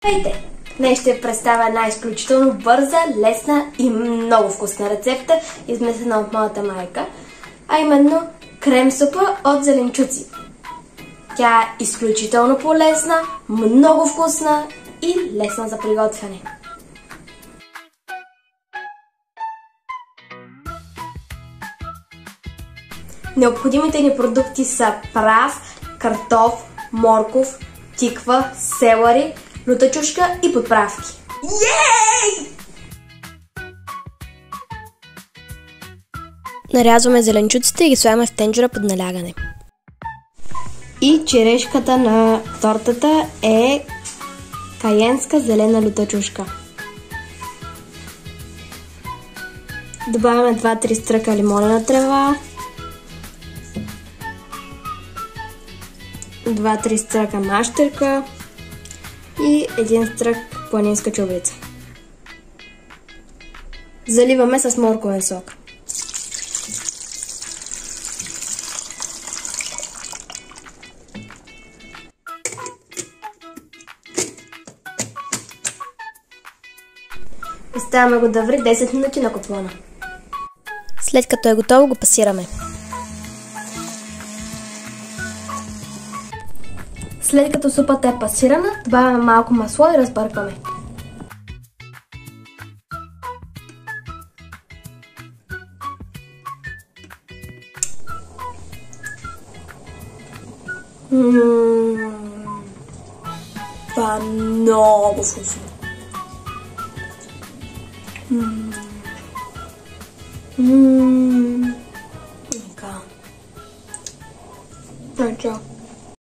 Здравейте! Днес ще представя една изключително бърза, лесна и много вкусна рецепта, изнесена от моята майка, а именно крем супа от зеленчуци. Тя е изключително полезна, много вкусна и лесна за приготвяне. Необходимите ни продукти са прав, картоф, морков, тиква, селери, люта чушка и подправки. Йей! Нарязваме зеленчуците и ги слагаме в тенджера под налягане. И черешката на тортата е кайенска зелена люта чушка. Добавяме 2-3 стръка лимонена трева, 2-3 стръка мащерка и 1 стрък планинска чорбица. Заливаме с морковен сок. Оставяме го да вари 10 минути на котлона. След като е готово, го пасираме. След като супата е пасирана, добавяме малко масло и разбъркваме. Това е много вкусно.